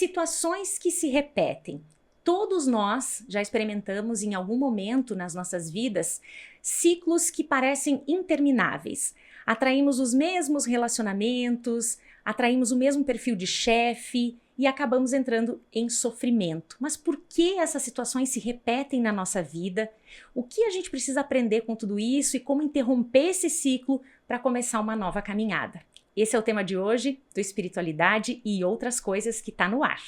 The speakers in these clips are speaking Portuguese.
Situações que se repetem. Todos nós já experimentamos em algum momento nas nossas vidas ciclos que parecem intermináveis. Atraímos os mesmos relacionamentos, atraímos o mesmo perfil de chefe e acabamos entrando em sofrimento. Mas por que essas situações se repetem na nossa vida? O que a gente precisa aprender com tudo isso e como interromper esse ciclo para começar uma nova caminhada? Esse é o tema de hoje do Espiritualidade e Outras Coisas que está no ar.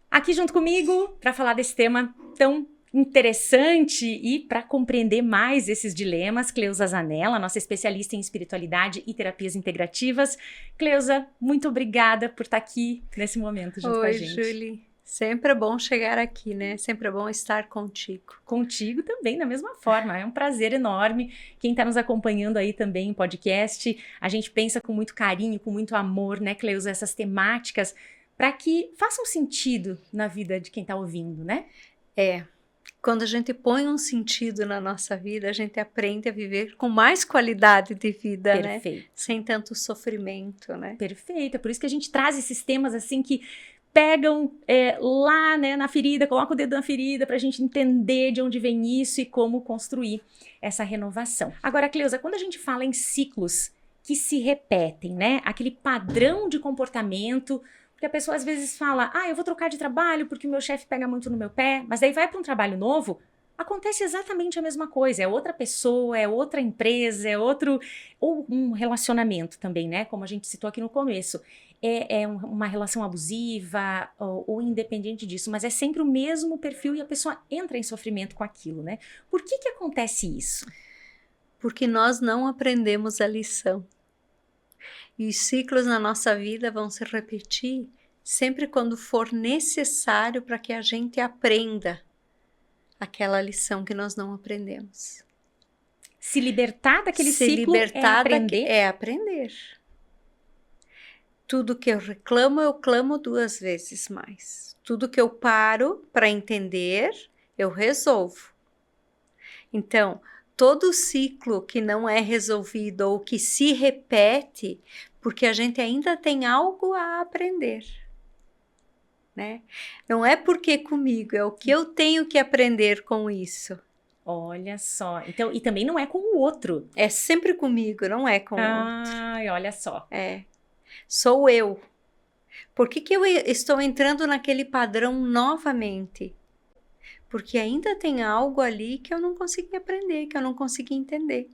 Aqui junto comigo para falar desse tema tão interessante e para compreender mais esses dilemas, Cleusa Zanella, nossa especialista em espiritualidade e terapias integrativas. Cleusa, muito obrigada por estar aqui nesse momento junto com a gente. Oi, Julie. Sempre é bom chegar aqui, né? Sempre é bom estar contigo. Contigo também, da mesma forma. É um prazer enorme. Quem está nos acompanhando aí também em podcast, a gente pensa com muito carinho, com muito amor, né, Cleusa, essas temáticas para que façam sentido na vida de quem está ouvindo, né? Quando a gente põe um sentido na nossa vida, a gente aprende a viver com mais qualidade de vida, Perfeito. né? Sem tanto sofrimento, né? Perfeito, é por isso que a gente traz esses temas assim que pegam lá, né, na ferida, coloca o dedo na ferida para a gente entender de onde vem isso e como construir essa renovação. Agora, Cleusa, quando a gente fala em ciclos que se repetem, né, aquele padrão de comportamento, porque a pessoa às vezes fala, eu vou trocar de trabalho porque o meu chefe pega muito no meu pé, mas daí vai para um trabalho novo, acontece exatamente a mesma coisa, é outra pessoa, é outra empresa, é outro, ou um relacionamento também, né, como a gente citou aqui no começo, uma relação abusiva ou independente disso, mas é sempre o mesmo perfil e a pessoa entra em sofrimento com aquilo, né? Por que acontece isso? Porque nós não aprendemos a lição. E os ciclos na nossa vida vão se repetir sempre quando for necessário para que a gente aprenda aquela lição que nós não aprendemos. Se libertar daquele ciclo é aprender? É aprender. Tudo que eu clamo 2 vezes mais. Tudo que eu paro para entender, eu resolvo. Então, todo ciclo que não é resolvido ou que se repete, porque a gente ainda tem algo a aprender, né? Não é porque comigo, é o que eu tenho que aprender com isso. Olha só, então, e também não é com o outro. É sempre comigo, não é com o outro. Ai, olha só. Sou eu. Por que eu estou entrando naquele padrão novamente? Porque ainda tem algo ali que eu não consegui aprender, que eu não consegui entender.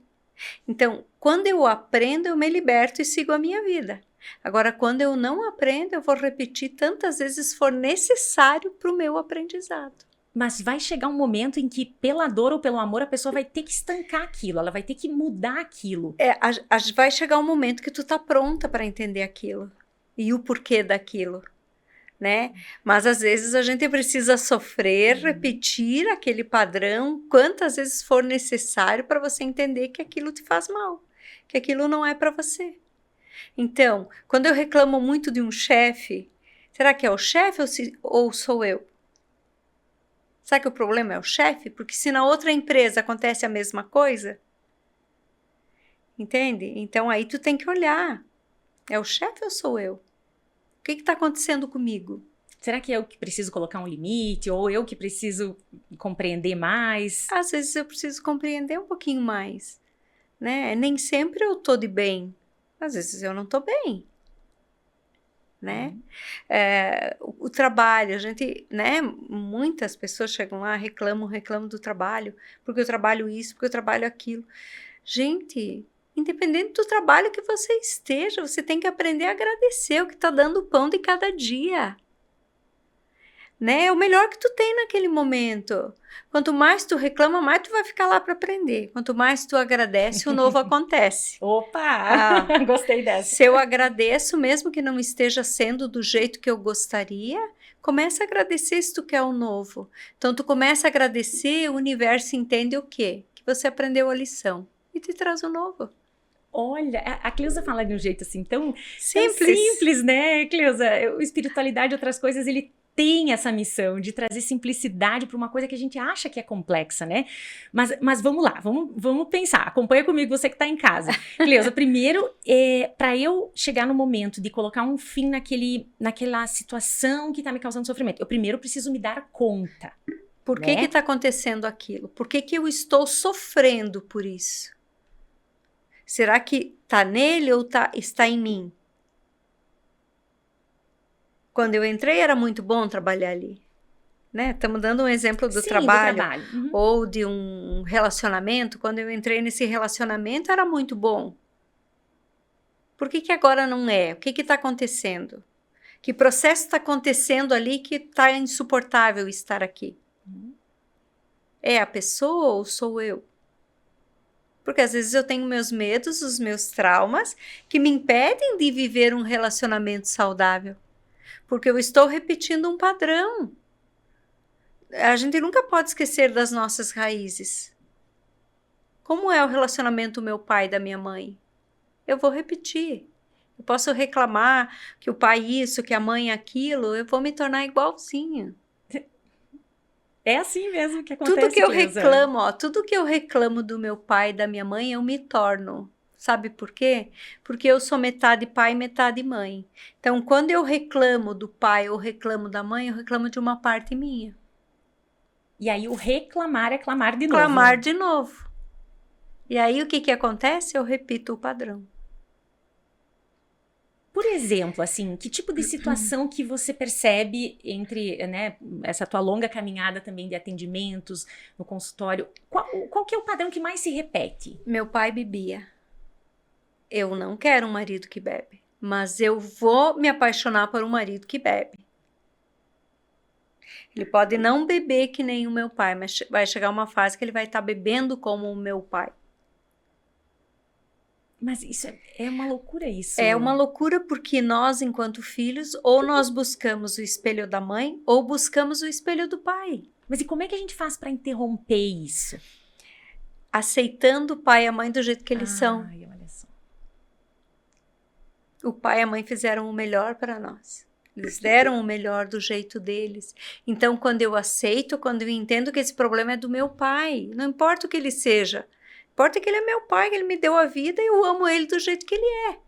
Então, quando eu aprendo, eu me liberto e sigo a minha vida. Agora, quando eu não aprendo, eu vou repetir tantas vezes for necessário para o meu aprendizado. Mas vai chegar um momento em que, pela dor ou pelo amor, a pessoa vai ter que estancar aquilo, ela vai ter que mudar aquilo. Vai chegar um momento que tu tá pronta para entender aquilo e o porquê daquilo, né? Mas às vezes a gente precisa sofrer, repetir aquele padrão quantas vezes for necessário para você entender que aquilo te faz mal, que aquilo não é para você. Então, quando eu reclamo muito de um chefe, será que é o chefe ou sou eu? Será que o problema é o chefe? Porque se na outra empresa acontece a mesma coisa, entende? Então aí tu tem que olhar, é o chefe ou sou eu? O que está acontecendo comigo? Será que eu que preciso colocar um limite? Ou eu que preciso compreender mais? Às vezes eu preciso compreender um pouquinho mais, né? Nem sempre eu tô de bem. Às vezes eu não tô bem, né? O trabalho, a gente, né? Muitas pessoas chegam lá, reclamam do trabalho, porque eu trabalho isso, porque eu trabalho aquilo. Gente, independente do trabalho que você esteja, você tem que aprender a agradecer o que está dando o pão de cada dia. Né? É o melhor que tu tem naquele momento. Quanto mais tu reclama, mais tu vai ficar lá para aprender. Quanto mais tu agradece, o novo acontece. Opa! Gostei dessa. Se eu agradeço, mesmo que não esteja sendo do jeito que eu gostaria, começa a agradecer se tu quer o novo. Então, tu começa a agradecer, o universo entende o quê? Que você aprendeu a lição e te traz o novo. Olha, a Cleusa fala de um jeito assim tão simples, né, Cleusa? O Espiritualidade e Outras Coisas, ele tem essa missão de trazer simplicidade para uma coisa que a gente acha que é complexa, né? Mas vamos lá, vamos pensar. Acompanha comigo, você que está em casa. Cleusa, primeiro, para eu chegar no momento de colocar um fim naquela situação que está me causando sofrimento, eu primeiro preciso me dar conta. Por que está acontecendo aquilo? Por que eu estou sofrendo por isso? Será que está nele ou está em mim? Quando eu entrei era muito bom trabalhar ali, né? Estamos dando um exemplo do trabalho. Uhum. Ou de um relacionamento. Quando eu entrei nesse relacionamento era muito bom. Por que agora não é? O que está acontecendo? Que processo está acontecendo ali que está insuportável estar aqui? É a pessoa ou sou eu? Porque às vezes eu tenho meus medos, os meus traumas, que me impedem de viver um relacionamento saudável. Porque eu estou repetindo um padrão. A gente nunca pode esquecer das nossas raízes. Como é o relacionamento do meu pai e da minha mãe? Eu vou repetir. Eu posso reclamar que o pai isso, que a mãe aquilo, eu vou me tornar igualzinha. É assim mesmo que acontece. Tudo que eu reclamo, tudo que eu reclamo do meu pai e da minha mãe, eu me torno. Sabe por quê? Porque eu sou metade pai, metade mãe. Então, quando eu reclamo do pai ou reclamo da mãe, eu reclamo de uma parte minha. E aí o reclamar é clamar de novo. Clamar de novo. E aí o que acontece? Eu repito o padrão. Por exemplo, assim, que tipo de situação que você percebe entre, né, essa tua longa caminhada também de atendimentos no consultório? Qual que é o padrão que mais se repete? Meu pai bebia. Eu não quero um marido que bebe, mas eu vou me apaixonar por um marido que bebe. Ele pode não beber que nem o meu pai, mas vai chegar uma fase que ele vai estar bebendo como o meu pai. Mas isso é uma loucura, isso. É uma loucura porque nós, enquanto filhos, ou nós buscamos o espelho da mãe ou buscamos o espelho do pai. Mas e como é que a gente faz para interromper isso? Aceitando o pai e a mãe do jeito que eles são. Ai, olha só. O pai e a mãe fizeram o melhor para nós. Eles deram o melhor do jeito deles. Então, quando eu aceito, quando eu entendo que esse problema é do meu pai, não importa o que ele seja, importa que ele é meu pai, que ele me deu a vida e eu amo ele do jeito que ele é.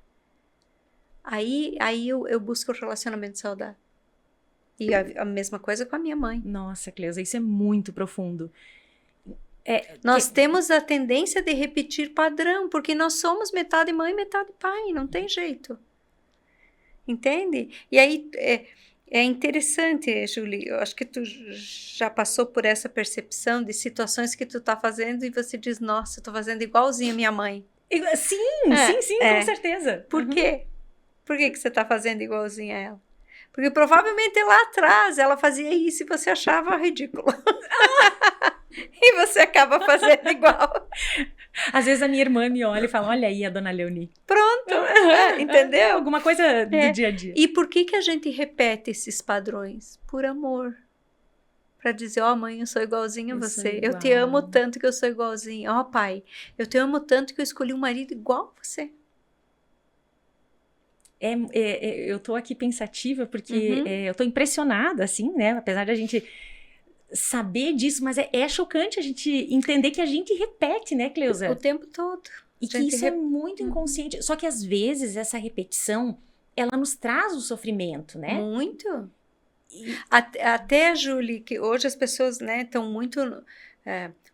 Aí eu busco o relacionamento saudável. E a mesma coisa com a minha mãe. Nossa, Cleusa, isso é muito profundo. Nós temos a tendência de repetir padrão, porque nós somos metade mãe, metade pai, não tem jeito. Entende? E aí é interessante, Julie, eu acho que tu já passou por essa percepção de situações que tu tá fazendo e você diz, nossa, eu tô fazendo igualzinho a minha mãe. Sim, com certeza. Por quê? Por que você tá fazendo igualzinho a ela? Porque provavelmente lá atrás ela fazia isso e você achava ridículo. E você acaba fazendo igual. Às vezes a minha irmã me olha e fala, olha aí a dona Leonie. Pronto, entendeu? Alguma coisa do dia a dia. E por que a gente repete esses padrões? Por amor. Para dizer, mãe, eu sou igualzinha a você. Eu te amo tanto que eu sou igualzinha. Pai, eu te amo tanto que eu escolhi um marido igual a você. Eu tô aqui pensativa porque eu tô impressionada, assim, né? Apesar de a gente saber disso, mas é chocante a gente entender que a gente repete, né, Cleusa? O tempo todo. E que isso é muito inconsciente. Só que às vezes essa repetição, ela nos traz o sofrimento, né? Muito. Até, Julie, que hoje as pessoas, né, estão muito...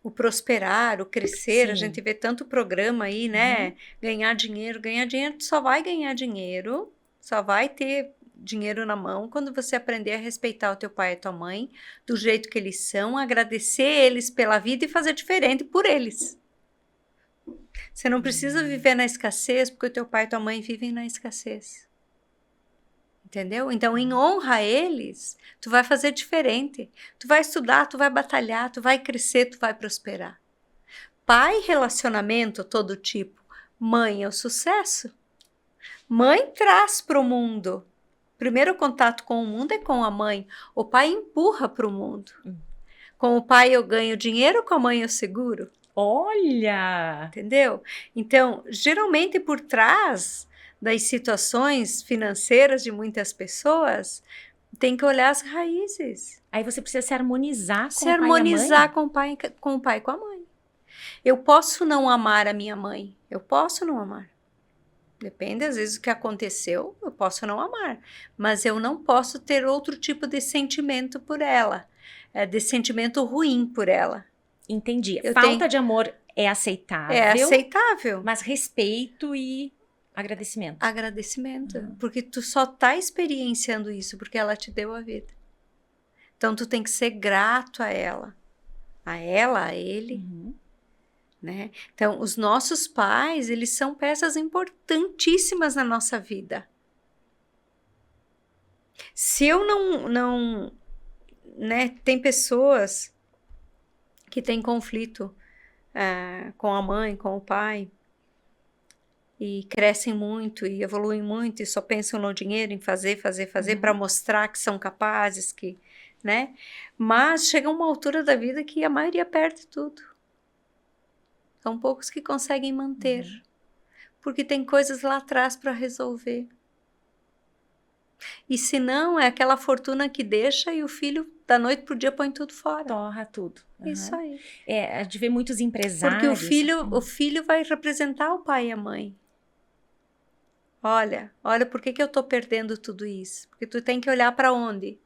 o prosperar, o crescer, a gente vê tanto programa aí, né? Ganhar dinheiro, tu só vai ganhar dinheiro, só vai ter dinheiro na mão quando você aprender a respeitar o teu pai e a tua mãe do jeito que eles são, agradecer eles pela vida e fazer diferente por eles. Você não precisa viver na escassez porque o teu pai e tua mãe vivem na escassez. Entendeu? Então, em honra a eles, tu vai fazer diferente. Tu vai estudar, tu vai batalhar, tu vai crescer, tu vai prosperar. Pai, relacionamento, todo tipo. Mãe é o sucesso. Mãe traz para o mundo. Primeiro contato com o mundo é com a mãe. O pai empurra para o mundo. Com o pai eu ganho dinheiro, com a mãe eu seguro. Olha! Entendeu? Então, geralmente por trás das situações financeiras de muitas pessoas, Tem que olhar as raízes. Aí você precisa se harmonizar com Se o pai e a harmonizar mãe. com o pai e com a mãe. Eu posso não amar a minha mãe. Eu posso não amar. Depende, às vezes, do que aconteceu, eu posso não amar. Mas eu não posso ter outro tipo de sentimento por ela. De sentimento ruim por ela. Entendi. Eu Falta tenho- de amor é aceitável, É aceitável. mas respeito e agradecimento. Agradecimento. Porque tu só tá experienciando isso porque ela te deu a vida. Então, tu tem que ser grato a ela. A ele. Uhum. Né? Então, os nossos pais, eles são peças importantíssimas na nossa vida. Se eu não, né, tem pessoas que têm conflito com a mãe, com o pai, e crescem muito e evoluem muito e só pensam no dinheiro, em fazer para mostrar que são capazes, né? Mas chega uma altura da vida que a maioria perde tudo. São poucos que conseguem manter, porque tem coisas lá atrás para resolver. E se não, é aquela fortuna que deixa e o filho, da noite pro dia, põe tudo fora. Torra tudo. Isso aí. A gente vê muitos empresários. Porque o filho vai representar o pai e a mãe. Olha por que eu tô perdendo tudo isso? Porque tu tem que olhar para onde?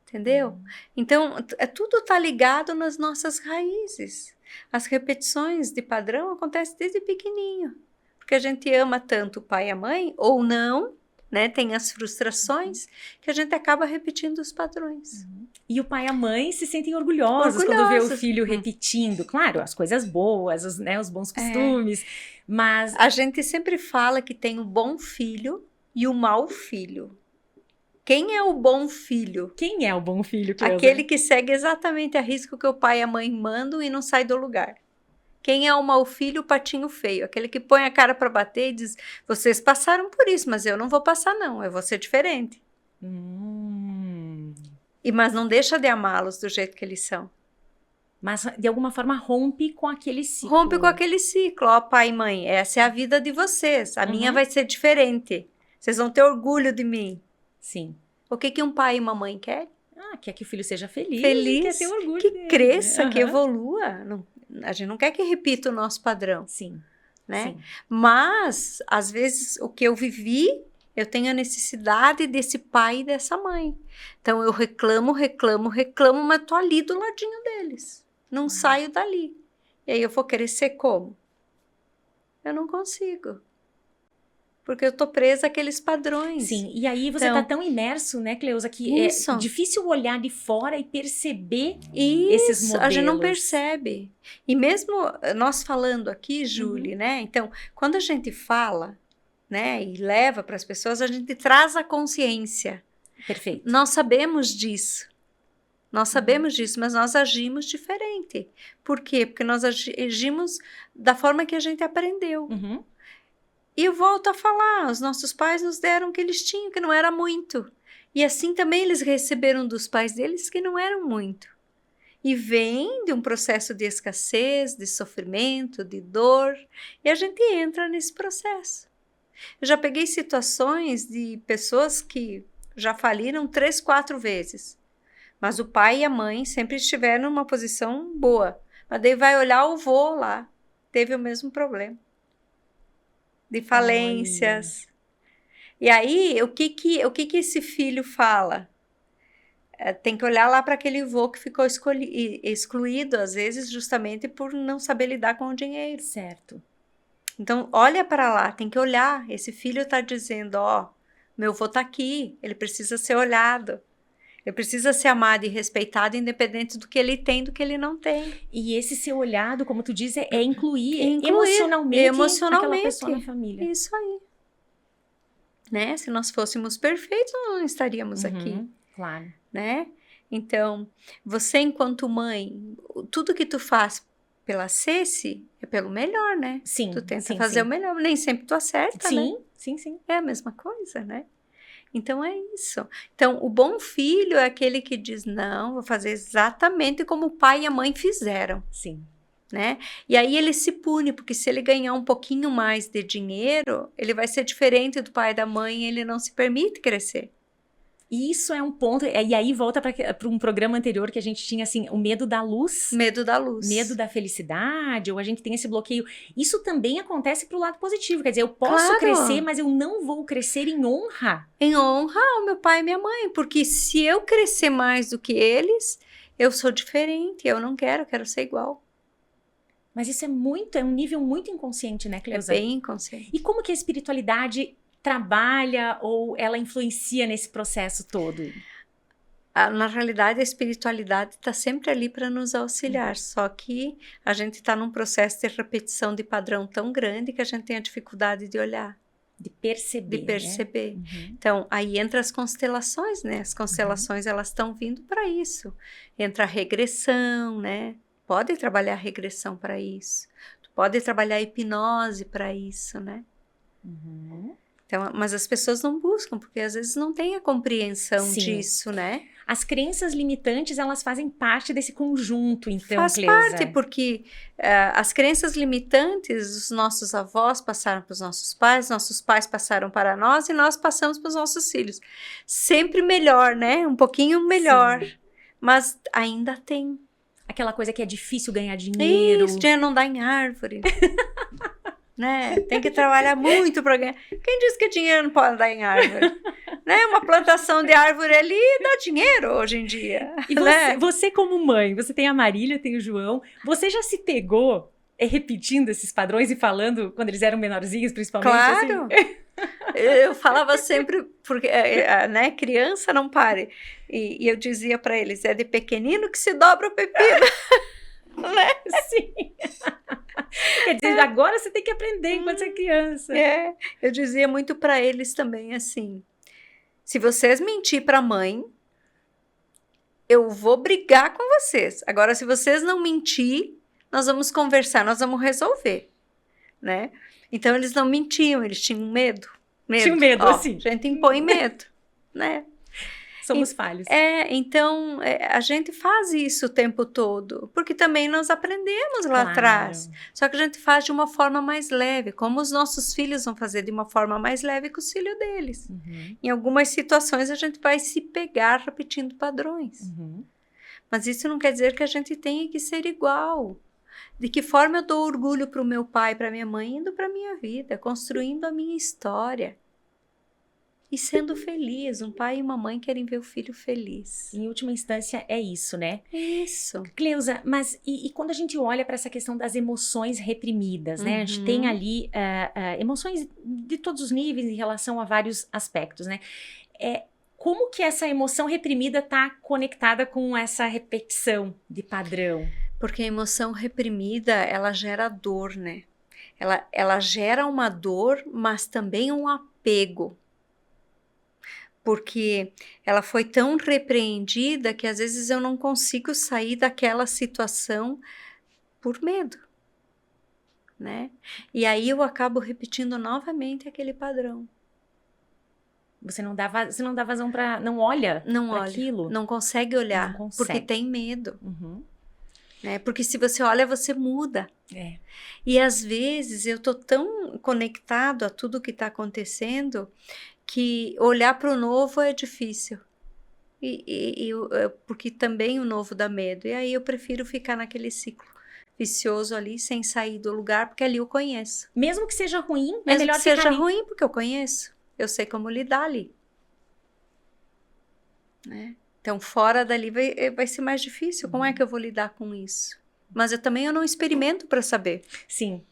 Entendeu? Então, tudo está ligado nas nossas raízes. As repetições de padrão acontecem desde pequenininho. Porque a gente ama tanto o pai e a mãe, ou não, né? Tem as frustrações, que a gente acaba repetindo os padrões. E o pai e a mãe se sentem orgulhosos quando vê o Orgulhosos. filho repetindo. Claro, as coisas boas, os bons costumes, mas... A gente sempre fala que tem o bom filho e o mau filho. Quem é o bom filho? Quem é o bom filho, Cleusa? Aquele que segue exatamente a risca que o pai e a mãe mandam e não sai do lugar. Quem é o mau filho, o patinho feio? Aquele que põe a cara para bater e diz, vocês passaram por isso, mas eu não vou passar não, eu vou ser diferente. Mas não deixa de amá-los do jeito que eles são. Mas, de alguma forma, rompe com aquele ciclo. Rompe com aquele ciclo. Ó, pai e mãe, essa é a vida de vocês. A minha vai ser diferente. Vocês vão ter orgulho de mim. Sim. O que um pai e uma mãe querem? Quer que o filho seja feliz. Feliz, Quer ter orgulho que dele, cresça, né? que evolua. Não, a gente não quer que repita o nosso padrão. Sim. Né? Sim. Mas, às vezes, o que eu vivi, eu tenho a necessidade desse pai e dessa mãe. Então, eu reclamo, mas tô ali do ladinho deles. Não saio dali. E aí, eu vou querer ser como? Eu não consigo. Porque eu tô presa àqueles padrões. Sim, e aí você tá tão imerso, né, Cleusa, que é difícil olhar de fora e perceber esses modelos. A gente não percebe. E mesmo nós falando aqui, Julie, né? Então, quando a gente fala, né, e leva para as pessoas, a gente traz a consciência. Perfeito. Nós sabemos disso. Nós sabemos disso, mas nós agimos diferente. Por quê? Porque nós agimos da forma que a gente aprendeu. E eu volto a falar, os nossos pais nos deram o que eles tinham, que não era muito. E assim também eles receberam dos pais deles que não eram muito. E vem de um processo de escassez, de sofrimento, de dor, e a gente entra nesse processo. Eu já peguei situações de pessoas que já faliram 3, 4 vezes. Mas o pai e a mãe sempre estiveram numa posição boa. Mas daí vai olhar o vô lá, teve o mesmo problema. De falências. Olha. E aí, o que esse filho fala? Tem que olhar lá para aquele vô que ficou excluído, às vezes, justamente por não saber lidar com o dinheiro. Certo. Então, olha para lá, tem que olhar. Esse filho está dizendo, meu vô está aqui, ele precisa ser olhado. Ele precisa ser amado e respeitado, independente do que ele tem, do que ele não tem. E esse ser olhado, como tu diz, é incluir emocionalmente aquela pessoa na família. Isso aí. Né? Se nós fôssemos perfeitos, nós não estaríamos aqui. Claro. Né? Então, você enquanto mãe, tudo que tu faz pela Ceci é pelo melhor, né? Sim. Tu tenta fazer o melhor, nem sempre tu acerta, né? Sim. É a mesma coisa, né? Então, é isso. Então, o bom filho é aquele que diz, não, vou fazer exatamente como o pai e a mãe fizeram. Sim. Né? E aí ele se pune, porque se ele ganhar um pouquinho mais de dinheiro, ele vai ser diferente do pai e da mãe e ele não se permite crescer. isso é um ponto, e aí volta para um programa anterior que a gente tinha, assim, o medo da luz. Medo da luz. Medo da felicidade, ou a gente tem esse bloqueio. Isso também acontece pro lado positivo, quer dizer, eu posso Claro. crescer, mas eu não vou crescer em honra. Em honra ao meu pai e minha mãe, porque se eu crescer mais do que eles, eu sou diferente, eu não quero, eu quero ser igual. Mas isso é um nível muito inconsciente, né, Cleusa? É bem inconsciente. E como que a espiritualidade trabalha ou ela influencia nesse processo todo? Na realidade, a espiritualidade está sempre ali para nos auxiliar, só que a gente está num processo de repetição de padrão tão grande que a gente tem a dificuldade de olhar, De perceber. de perceber. Né? Uhum. Então, aí entra as constelações, né? As constelações, elas estão vindo para isso. Entra a regressão, né? Pode trabalhar regressão para isso. Pode trabalhar hipnose para isso, né? Uhum. Então, mas as pessoas não buscam, porque às vezes não tem a compreensão Sim. disso, né? As crenças limitantes, elas fazem parte desse conjunto, então, Faz Cleusa. parte, porque as crenças limitantes, os nossos avós passaram para os nossos pais passaram para nós e nós passamos para os nossos filhos. Sempre melhor, né? Um pouquinho melhor, Sim. mas ainda tem. Aquela coisa que é difícil ganhar dinheiro. Isso, dinheiro não dá em árvore. Né? Tem que trabalhar muito para ganhar. Quem disse que dinheiro não pode dar em árvore? Né? Uma plantação de árvore ali dá dinheiro hoje em dia. E né? você como mãe, você tem a Marília, tem o João, você já se pegou repetindo esses padrões e falando quando eles eram menorzinhos, principalmente? Claro! Assim? Eu falava sempre, porque né, criança não pare. E eu dizia para eles, é de pequenino que se dobra o pepino. Né? Sim. Quer dizer, agora você tem que aprender enquanto você é criança. Eu dizia muito para eles também assim, se vocês mentir para a mãe, eu vou brigar com vocês. Agora, se vocês não mentir, nós vamos conversar, nós vamos resolver, né? Então, eles não mentiam, eles tinham medo. Tinham medo, assim. A gente impõe medo, né? Somos falhos. Então, a gente faz isso o tempo todo, porque também nós aprendemos lá atrás. Só que a gente faz de uma forma mais leve, como os nossos filhos vão fazer de uma forma mais leve com os filhos deles. Uhum. Em algumas situações, a gente vai se pegar repetindo padrões. Uhum. Mas isso não quer dizer que a gente tenha que ser igual. De que forma eu dou orgulho para o meu pai, para minha mãe, indo para a minha vida, construindo a minha história. E sendo feliz, um pai e uma mãe querem ver o filho feliz. Em última instância, é isso, né? Isso. Cleusa, mas e quando a gente olha para essa questão das emoções reprimidas, né? A gente tem ali emoções de todos os níveis em relação a vários aspectos, né? Como que essa emoção reprimida está conectada com essa repetição de padrão? Porque a emoção reprimida, ela gera dor, né? Ela gera uma dor, mas também um apego. Porque ela foi tão repreendida que às vezes eu não consigo sair daquela situação por medo, né? E aí eu acabo repetindo novamente aquele padrão. Você não dá vazão para... Não olha para aquilo? Não consegue olhar, não consegue. Porque tem medo. Uhum. Né? Porque se você olha, você muda. E às vezes eu tô tão conectado a tudo que está acontecendo que olhar para o novo é difícil. Porque também o novo dá medo. E aí eu prefiro ficar naquele ciclo vicioso ali, sem sair do lugar, porque ali eu conheço. Mesmo que seja ruim, é melhor que seja ali. ruim, porque eu conheço. Eu sei como lidar ali. Né? Então, fora dali vai ser mais difícil. Como é que eu vou lidar com isso? Mas eu não experimento para saber. Sim.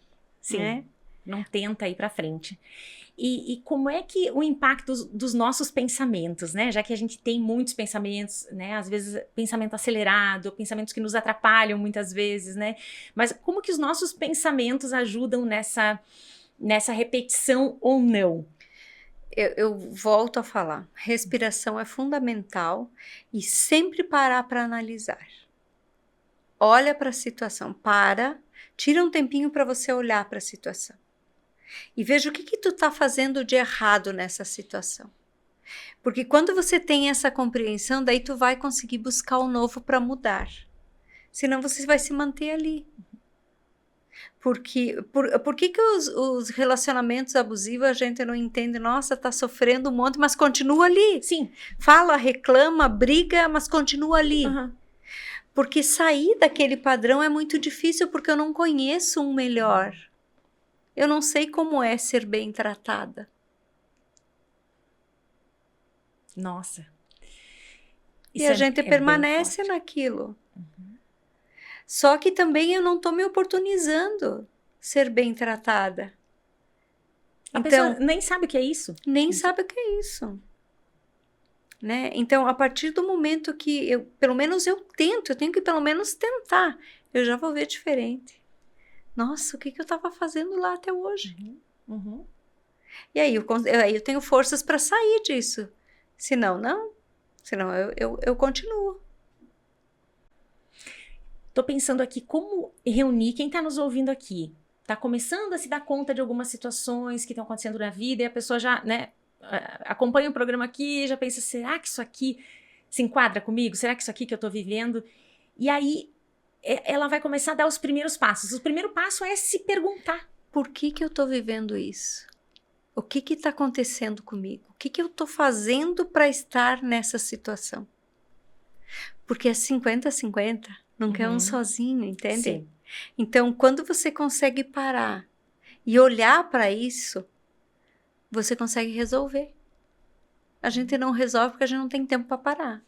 Né? Não tenta ir para frente. E como é que o impacto dos nossos pensamentos, né? Já que a gente tem muitos pensamentos, né? Às vezes pensamento acelerado, pensamentos que nos atrapalham muitas vezes, né? Mas como que os nossos pensamentos ajudam nessa repetição ou não? Eu volto a falar, respiração é fundamental e sempre parar para analisar. Olha para a situação, tira um tempinho para você olhar para a situação. E veja o que tu está fazendo de errado nessa situação. Porque quando você tem essa compreensão, daí tu vai conseguir buscar o novo para mudar. Senão você vai se manter ali. Por que os relacionamentos abusivos a gente não entende? Nossa, tá sofrendo um monte, mas continua ali. Sim. Fala, reclama, briga, mas continua ali. Uhum. Porque sair daquele padrão é muito difícil, porque eu não conheço um melhor. Eu não sei como é ser bem tratada. Nossa. E a gente permanece naquilo. Só que também eu não estou me oportunizando ser bem tratada. A Então, pessoa nem sabe o que é isso. nem sabe o que é isso. Né? Então, a partir do momento que pelo menos eu tento, eu tenho que pelo menos tentar, eu já vou ver diferente. Nossa, o que eu estava fazendo lá até hoje? Uhum. E aí eu tenho forças para sair disso. Senão, não. Senão eu continuo. Tô pensando aqui como reunir quem tá nos ouvindo aqui. Tá começando a se dar conta de algumas situações que estão acontecendo na vida e a pessoa já, né, acompanha o programa aqui e já pensa, será que isso aqui se enquadra comigo? Será que isso aqui que eu tô vivendo? E aí ela vai começar a dar os primeiros passos. O primeiro passo é se perguntar. Por que eu tô vivendo isso? O que tá acontecendo comigo? O que eu tô fazendo para estar nessa situação? Porque é 50-50. Nunca é um sozinho, entende? Sim. Então, quando você consegue parar e olhar para isso, você consegue resolver. A gente não resolve porque a gente não tem tempo para parar.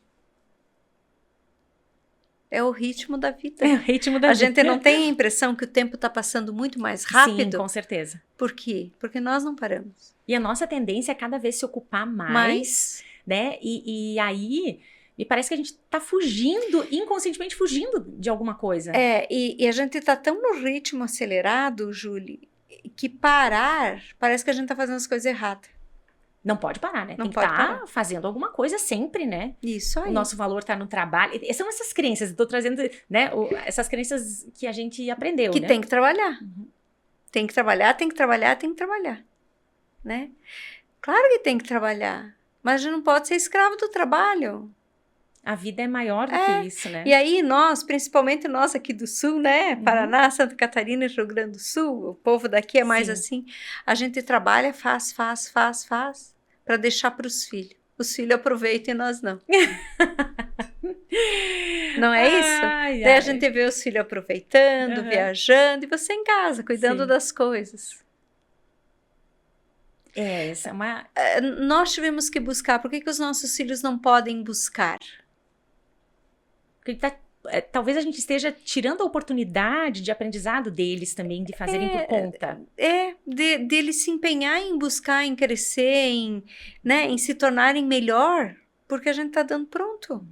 É o ritmo da vida. É o ritmo da vida. A gente não tem a impressão que o tempo está passando muito mais rápido? Sim, com certeza. Por quê? Porque nós não paramos. E a nossa tendência é cada vez se ocupar mais, né? E aí, me parece que a gente está fugindo, inconscientemente fugindo de alguma coisa. E a gente está tão no ritmo acelerado, Julie, que parar, parece que a gente está fazendo as coisas erradas. Não pode parar, né? Não tem que pode estar parar. Fazendo alguma coisa sempre, né? Isso aí. O nosso valor está no trabalho. E são essas crenças, eu tô trazendo, né? Essas crenças que a gente aprendeu, que né? tem que trabalhar. Tem que trabalhar, tem que trabalhar, tem que trabalhar. Né? Claro que tem que trabalhar. Mas a gente não pode ser escravo do trabalho. A vida é maior do que isso, né? E aí nós, principalmente nós aqui do Sul, né? Paraná, Santa Catarina e Rio Grande do Sul, o povo daqui é mais assim. A gente trabalha, faz, para deixar para os filhos. Os filhos aproveitam e nós não. Não é isso? Daí a gente vê os filhos aproveitando, viajando, e você em casa, cuidando das coisas. Essa é uma... Nós tivemos que buscar. Por que os nossos filhos não podem buscar? Porque talvez a gente esteja tirando a oportunidade de aprendizado deles também, de fazerem por conta. De eles se empenhar em buscar, em crescer, em se tornarem melhor, porque a gente está dando pronto.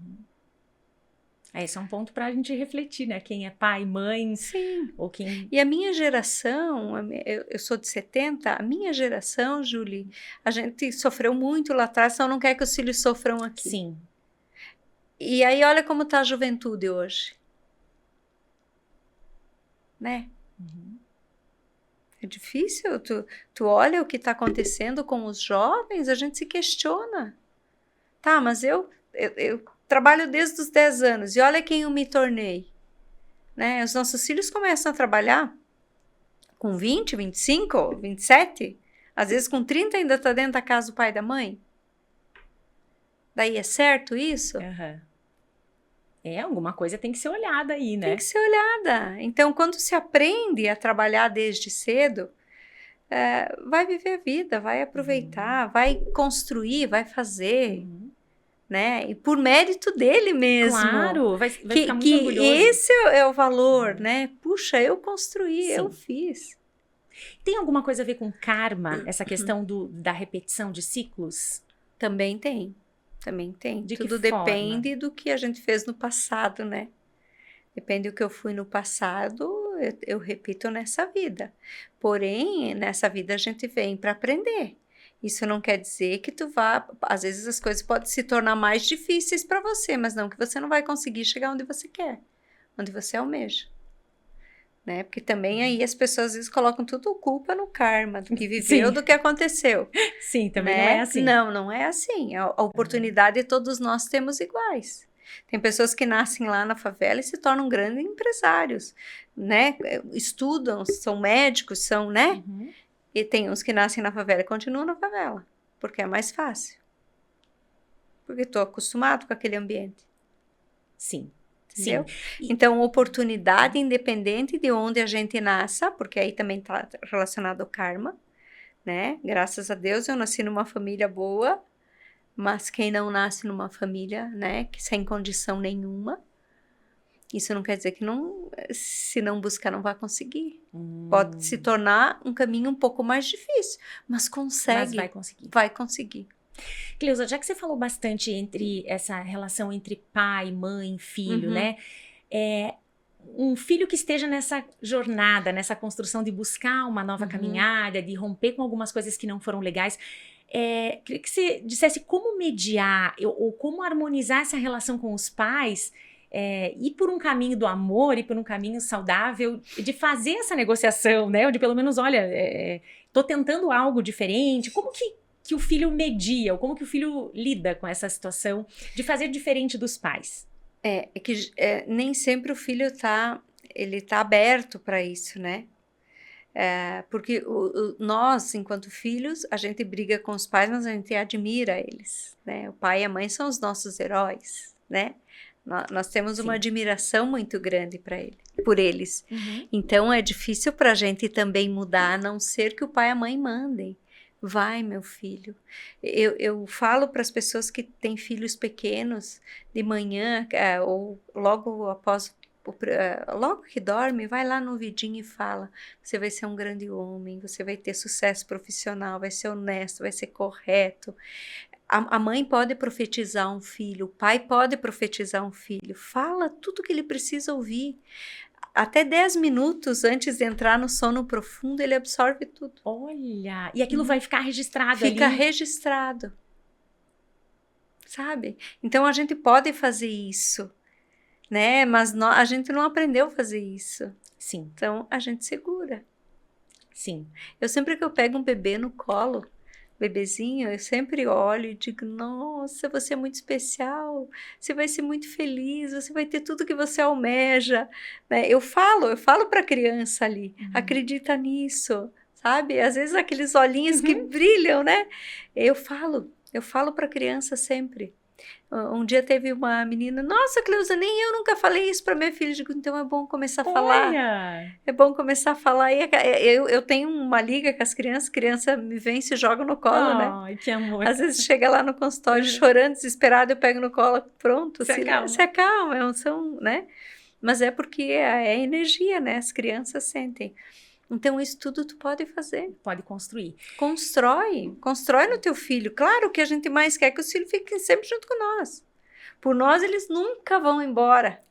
Esse é um ponto para a gente refletir, né? Quem é pai, mãe, sim. Ou quem... E a minha geração, eu sou de 70, a minha geração, Julie, a gente sofreu muito lá atrás, então não quer que os filhos sofram aqui. Sim. E aí olha como está a juventude hoje. Né? É difícil, tu olha o que está acontecendo com os jovens, a gente se questiona. Tá, mas eu trabalho desde os 10 anos e olha quem eu me tornei. Né? Os nossos filhos começam a trabalhar com 20, 25, 27, às vezes com 30 ainda está dentro da casa do pai e da mãe. Daí é certo isso? Alguma coisa tem que ser olhada aí, né? Tem que ser olhada. Então, quando se aprende a trabalhar desde cedo, vai viver a vida, vai aproveitar, vai construir, vai fazer, né? E por mérito dele mesmo. Claro, vai ficar muito orgulhoso. Esse é o valor, né? Puxa, eu construí, eu fiz. Tem alguma coisa a ver com karma, essa questão da repetição de ciclos? Também tem. Também tem. De Tudo depende do que a gente fez no passado, né? Depende do que eu fui no passado, eu repito nessa vida. Porém, nessa vida a gente vem para aprender. Isso não quer dizer que tu vá... Às vezes as coisas podem se tornar mais difíceis para você, mas não que você não vai conseguir chegar onde você quer, onde você almeja. Né? Porque também aí as pessoas às vezes colocam tudo culpa no karma, do que viveu, do que aconteceu. Sim, também né? não é assim. Não é assim. A oportunidade todos nós temos iguais. Tem pessoas que nascem lá na favela e se tornam grandes empresários, né? Estudam, são médicos, são, né? Uhum. E tem uns que nascem na favela e continuam na favela, porque é mais fácil. Porque estou acostumado com aquele ambiente, Sim. entendeu? Sim. Então, oportunidade independente de onde a gente nasça, porque aí também está relacionado ao karma, né? Graças a Deus eu nasci numa família boa, mas quem não nasce numa família, né, que sem condição nenhuma, isso não quer dizer que não, se não buscar não vai conseguir. Pode se tornar um caminho um pouco mais difícil, mas consegue. Mas vai conseguir. Vai conseguir. Cleusa, já que você falou bastante entre essa relação entre pai, mãe, filho, né? Um filho que esteja nessa jornada, nessa construção de buscar uma nova caminhada, de romper com algumas coisas que não foram legais, queria que você dissesse como mediar ou como harmonizar essa relação com os pais, ir por um caminho do amor, ir por um caminho saudável, de fazer essa negociação, né? Ou de pelo menos, olha, tô tentando algo diferente. Como que o filho media, ou como que o filho lida com essa situação de fazer diferente dos pais? Nem sempre o filho ele tá aberto para isso, né? Porque nós, enquanto filhos, a gente briga com os pais, mas a gente admira eles, né? O pai e a mãe são os nossos heróis, né? Nós temos uma admiração muito grande por eles. Então, é difícil para a gente também mudar, a não ser que o pai e a mãe mandem. Vai, meu filho. Eu falo para as pessoas que têm filhos pequenos de manhã, ou logo após, logo que dorme, vai lá no ouvidinho e fala: você vai ser um grande homem, você vai ter sucesso profissional, vai ser honesto, vai ser correto. A mãe pode profetizar um filho, o pai pode profetizar um filho. Fala tudo que ele precisa ouvir. Até 10 minutos antes de entrar no sono profundo, ele absorve tudo. Olha, e aquilo vai ficar registrado ali. Fica registrado, sabe? Então, a gente pode fazer isso, né? Mas a gente não aprendeu a fazer isso. Sim. Então, a gente segura. Sim. Sempre que eu pego um bebê no colo, bebezinho, eu sempre olho e digo: nossa, você é muito especial, você vai ser muito feliz, você vai ter tudo que você almeja, né? Eu falo para a criança ali, acredita nisso, sabe? Às vezes aqueles olhinhos que brilham, né? Eu falo para a criança sempre. Um dia teve uma menina: nossa, Cleusa, nem eu nunca falei isso para minha filha. Eu digo: então é bom começar a falar. Olha! É bom começar a falar. E eu tenho uma liga com as criança me vem e se joga no colo, né? Ai, que amor. Às vezes chega lá no consultório chorando, desesperado, eu pego no colo, pronto, se acalma, né? Mas é porque é energia, né? As crianças sentem. Então, isso tudo tu pode fazer. Pode construir. Constrói no teu filho. Claro que a gente mais quer que os filhos fiquem sempre junto com nós. Por nós, eles nunca vão embora,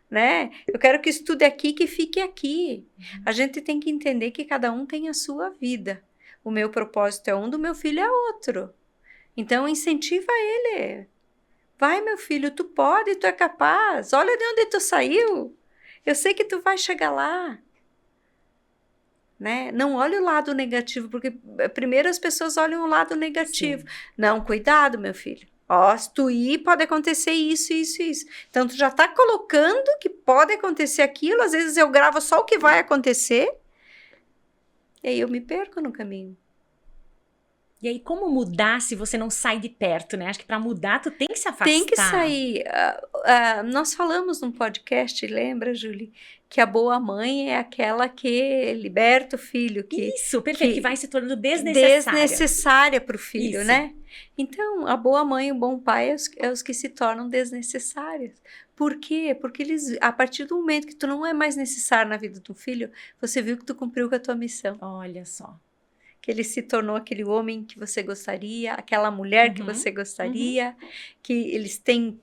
né? Eu quero que estude aqui, que fique aqui. A gente tem que entender que cada um tem a sua vida. O meu propósito é um, do meu filho é outro. Então, incentiva ele. Vai, meu filho, tu pode, tu é capaz. Olha de onde tu saiu. Eu sei que tu vai chegar lá. Né? Não olhe o lado negativo, porque primeiro as pessoas olham o lado negativo. Sim. Não, cuidado, meu filho. Se tu ir, pode acontecer isso, isso, isso. Então, tu já está colocando que pode acontecer aquilo. Às vezes eu gravo só o que vai acontecer. E aí eu me perco no caminho. E aí, como mudar se você não sai de perto, né? Acho que para mudar, tu tem que se afastar. Tem que sair. Nós falamos num podcast, lembra, Julie? Que a boa mãe é aquela que liberta o filho. Isso, perfeito, que vai se tornando desnecessária. Desnecessária para o filho, né? Então, a boa mãe e o bom pai é os que se tornam desnecessários. Por quê? Porque a partir do momento que tu não é mais necessário na vida do filho, você viu que tu cumpriu com a tua missão. Olha só. Que ele se tornou aquele homem que você gostaria, aquela mulher que você gostaria, que eles têm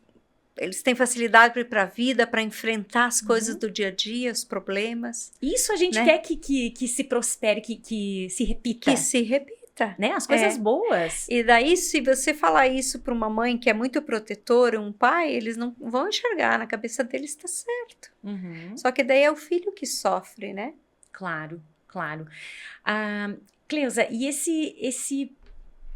facilidade para ir para a vida, para enfrentar as coisas do dia a dia, os problemas. Isso a gente quer que se prospere, que se repita. Que se repita. Né? As coisas boas. E daí, se você falar isso para uma mãe que é muito protetora, um pai, eles não vão enxergar, na cabeça deles está certo. Só que daí é o filho que sofre, né? Claro, claro. Cleusa, e esse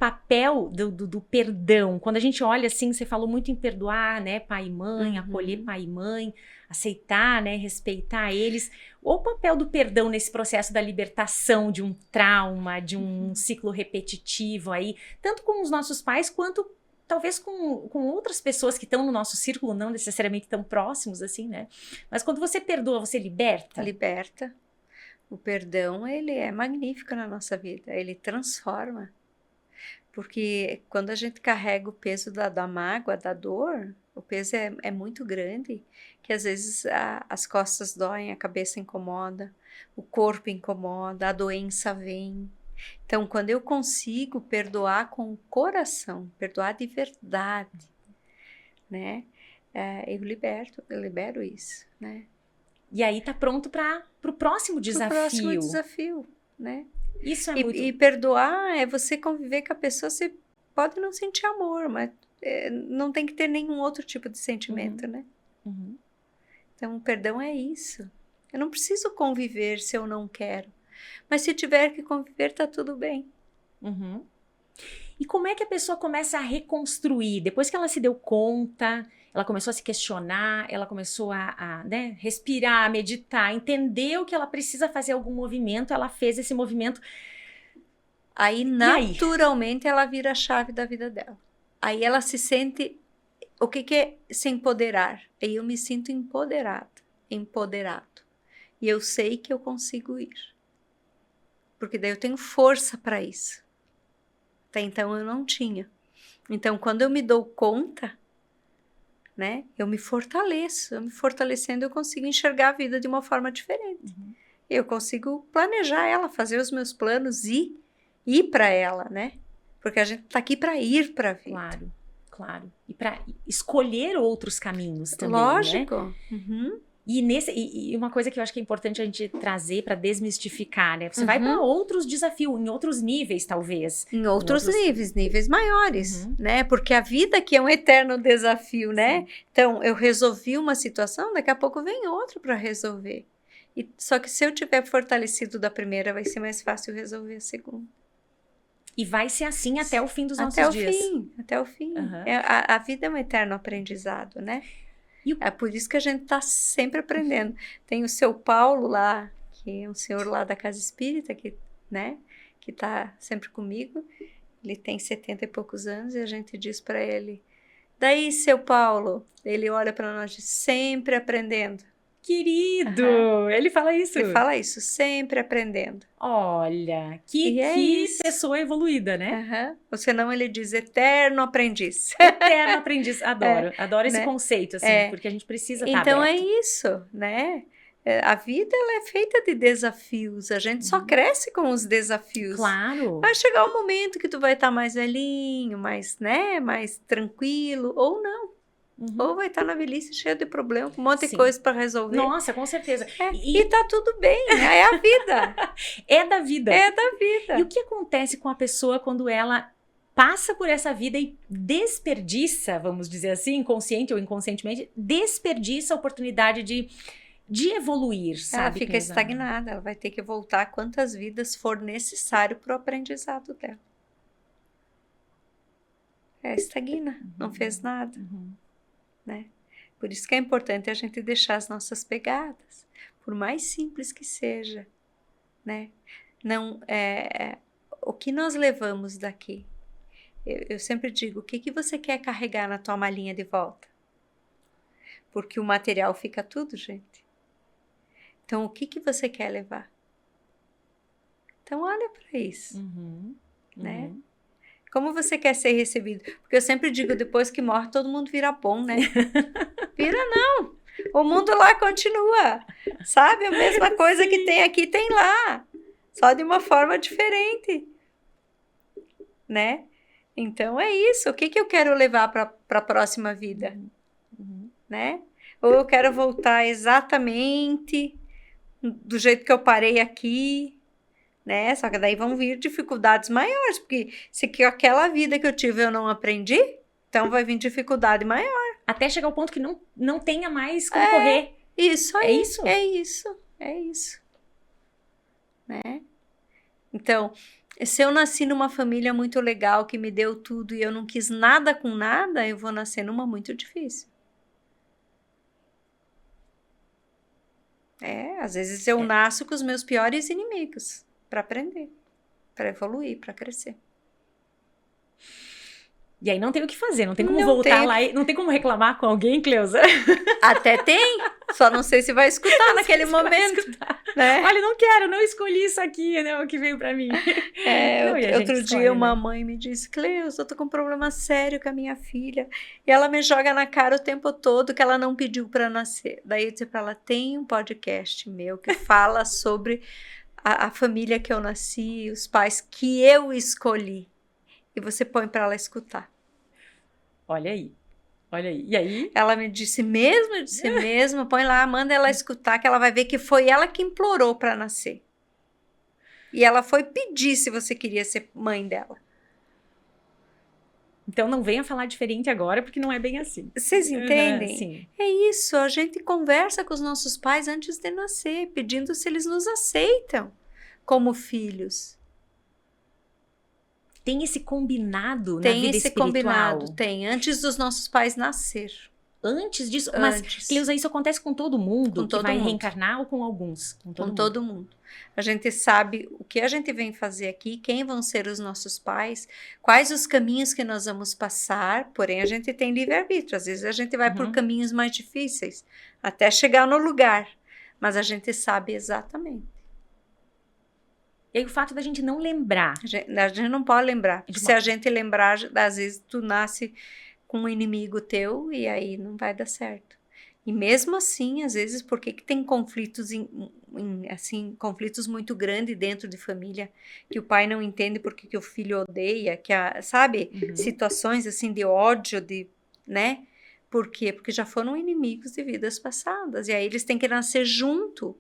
papel do perdão, quando a gente olha assim, você falou muito em perdoar, né, pai e mãe, acolher pai e mãe, aceitar, né, respeitar eles. O papel do perdão nesse processo da libertação de um trauma, de um ciclo repetitivo aí, tanto com os nossos pais quanto talvez com outras pessoas que estão no nosso círculo, não necessariamente tão próximos assim, né? Mas quando você perdoa, você liberta? Liberta. O perdão, ele é magnífico na nossa vida, ele transforma. Porque quando a gente carrega o peso da mágoa, da dor, o peso é muito grande, que às vezes as costas doem, a cabeça incomoda, o corpo incomoda, a doença vem. Então, quando eu consigo perdoar com o coração, perdoar de verdade, né? Eu libero isso, né? E aí tá pronto para o próximo desafio. Pro próximo desafio, né? Isso é muito... E perdoar é você conviver com a pessoa, você pode não sentir amor, mas não tem que ter nenhum outro tipo de sentimento, né? Então, o perdão é isso. Eu não preciso conviver se eu não quero. Mas se tiver que conviver, tá tudo bem. E como é que a pessoa começa a reconstruir? Depois que ela se deu conta, ela começou a se questionar, ela começou né, respirar, meditar, entender o que ela precisa fazer algum movimento, ela fez esse movimento. Aí, naturalmente, ela vira a chave da vida dela. Aí ela se sente... O que é se empoderar? Aí eu me sinto empoderado. E eu sei que eu consigo ir. Porque daí eu tenho força para isso. Até então eu não tinha. Então, quando eu me dou conta, né, eu me fortaleço. Eu me fortalecendo, eu consigo enxergar a vida de uma forma diferente. Eu consigo planejar ela, fazer os meus planos e ir para ela, né? Porque a gente tá aqui para ir para a vida. Claro. E para escolher outros caminhos também, Lógico. né? E uma coisa que eu acho que é importante a gente trazer para desmistificar, né? Você vai para outros desafios, em outros níveis, talvez. Em outros níveis maiores, né? Porque a vida aqui é um eterno desafio, né? Sim. Então, eu resolvi uma situação, daqui a pouco vem outra para resolver. Só que se eu tiver fortalecido da primeira, vai ser mais fácil resolver a segunda. E vai ser assim até o fim dos nossos dias. Até o fim. A vida é um eterno aprendizado, né? É por isso que a gente está sempre aprendendo. Tem o seu Paulo lá, que é um senhor lá da Casa Espírita, né, que está sempre comigo. Ele tem 70 e poucos anos e a gente diz para ele, daí, seu Paulo, ele olha para nós e diz, sempre aprendendo. Querido, ele fala isso. Ele fala isso, sempre aprendendo. Olha, que pessoa evoluída, né? Ou senão ele diz eterno aprendiz. Eterno aprendiz, adoro esse conceito, assim, porque a gente precisa estar Então aberto. É isso, né? A vida ela é feita de desafios, a gente só cresce com os desafios. Claro. Vai chegar um momento que tu vai estar mais velhinho, mais tranquilo, ou não. Ou vai estar na velhice cheia de problema, com um monte de coisa para resolver. Nossa, com certeza. E tá tudo bem, é a vida. É da vida. É da vida. E o que acontece com a pessoa quando ela passa por essa vida e desperdiça, vamos dizer assim, consciente ou inconscientemente, desperdiça a oportunidade de evoluir, sabe? Ela fica estagnada, ela vai ter que voltar quantas vidas for necessário para o aprendizado dela. Estagna, não fez nada. Né? Por isso que é importante a gente deixar as nossas pegadas, por mais simples que seja, né? Não, o que nós levamos daqui? Eu sempre digo, o que você quer carregar na tua malinha de volta? Porque o material fica tudo, gente. Então, o que você quer levar? Então, olha para isso, né? Como você quer ser recebido? Porque eu sempre digo, depois que morre, todo mundo vira bom, né? Vira não. O mundo lá continua. Sabe? A mesma coisa que tem aqui, tem lá. Só de uma forma diferente. Né? Então, é isso. O que eu quero levar para a próxima vida? Né? Ou eu quero voltar exatamente do jeito que eu parei aqui, né? Só que daí vão vir dificuldades maiores, porque se aquela vida que eu tive eu não aprendi, então vai vir dificuldade maior. Até chegar ao ponto que não tenha mais como correr. Isso aí. É isso? É isso. Né? Então, Se eu nasci numa família muito legal que me deu tudo e eu não quis nada com nada, eu vou nascer numa muito difícil. Às vezes eu nasço com os meus piores inimigos para aprender, para evoluir, para crescer. E aí não tem o que fazer, não tem como voltar lá e não tem como reclamar com alguém, Cleusa. Até tem, só não sei se vai escutar naquele momento. Né? Olha, não quero, não escolhi isso aqui, né, o que veio para mim. Outro dia uma mãe me disse, Cleusa, eu tô com um problema sério com a minha filha e ela me joga na cara o tempo todo que ela não pediu para nascer. Daí eu disse para ela, tem um podcast meu que fala sobre a família que eu nasci, os pais que eu escolhi. E você põe para ela escutar. Olha aí. E aí? Ela me disse mesmo, eu disse mesmo, põe lá, manda ela escutar, que ela vai ver que foi ela que implorou para nascer. E ela foi pedir se você queria ser mãe dela. Então não venha falar diferente agora, porque não é bem assim. Vocês entendem? Sim. É isso, a gente conversa com os nossos pais antes de nascer, pedindo se eles nos aceitam como filhos. Tem esse combinado na vida espiritual? Tem, antes dos nossos pais nascer. Antes disso? Mas, Cleusa, isso acontece com todo mundo que vai reencarnar ou com alguns? Com todo mundo. A gente sabe o que a gente vem fazer aqui, quem vão ser os nossos pais, quais os caminhos que nós vamos passar, porém a gente tem livre-arbítrio. Às vezes a gente vai por caminhos mais difíceis, até chegar no lugar, mas a gente sabe exatamente. E aí o fato da gente não lembrar. A gente não pode lembrar. Se a gente lembrar, às vezes tu nasce com um inimigo teu e aí não vai dar certo. E mesmo assim, às vezes, por que tem conflitos assim, conflitos muito grandes dentro de família, que o pai não entende porque que o filho odeia, sabe? Situações assim de ódio, né? Por quê? Porque já foram inimigos de vidas passadas. E aí eles têm que nascer junto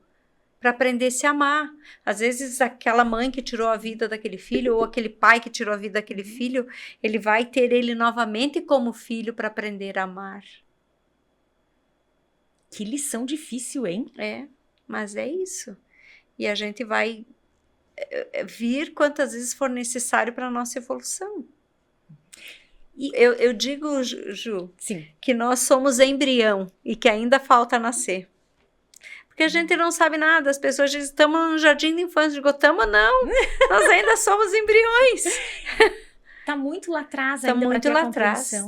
para aprender a se amar. Às vezes aquela mãe que tirou a vida daquele filho ou aquele pai que tirou a vida daquele filho, ele vai ter ele novamente como filho para aprender a amar. Que lição difícil, hein? Mas é isso. E a gente vai vir quantas vezes for necessário para a nossa evolução. E eu digo, Ju, sim, que nós somos embrião e que ainda falta nascer. Porque a gente não sabe nada, as pessoas dizem, estamos no jardim de infância, digo, estamos não, nós ainda somos embriões. Tá muito lá atrás ainda.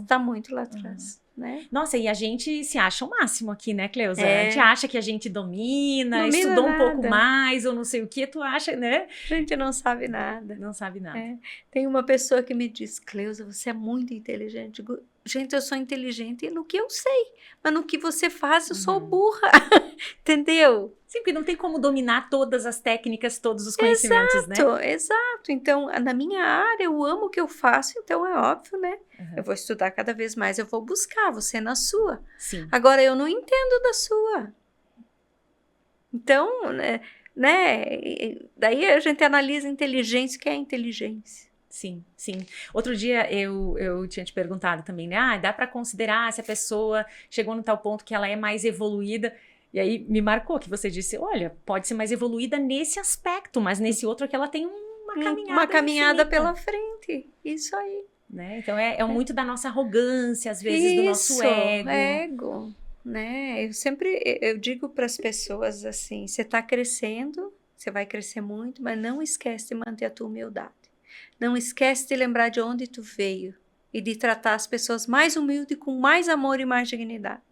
Tá muito lá atrás. Né? Nossa, e a gente se acha o máximo aqui, né, Cleusa? A gente acha que a gente domina estudou nada. Um pouco mais, ou não sei o que, tu acha, né? A gente não sabe nada. Não sabe nada. Tem uma pessoa que me diz, Cleusa, você é muito inteligente. Digo, gente, eu sou inteligente no que eu sei, mas no que você faz eu sou burra, entendeu? Sim, porque não tem como dominar todas as técnicas, todos os conhecimentos, né? Exato. Então, na minha área, eu amo o que eu faço, então é óbvio, né? Eu vou estudar cada vez mais, eu vou buscar, você na sua. Sim. Agora, eu não entendo da sua. Então, né? Daí a gente analisa inteligência, o que é inteligência. Sim. Outro dia eu tinha te perguntado também, né? Dá para considerar se a pessoa chegou no tal ponto que ela é mais evoluída. E aí me marcou que você disse, olha, pode ser mais evoluída nesse aspecto, mas nesse outro que ela tem uma caminhada pela frente. Isso aí. Né? Então é muito da nossa arrogância, às vezes, do nosso ego. Né? Eu digo para as pessoas assim, você está crescendo, você vai crescer muito, mas não esquece de manter a tua humildade. Não esquece de lembrar de onde tu veio e de tratar as pessoas mais humildes, com mais amor e mais dignidade.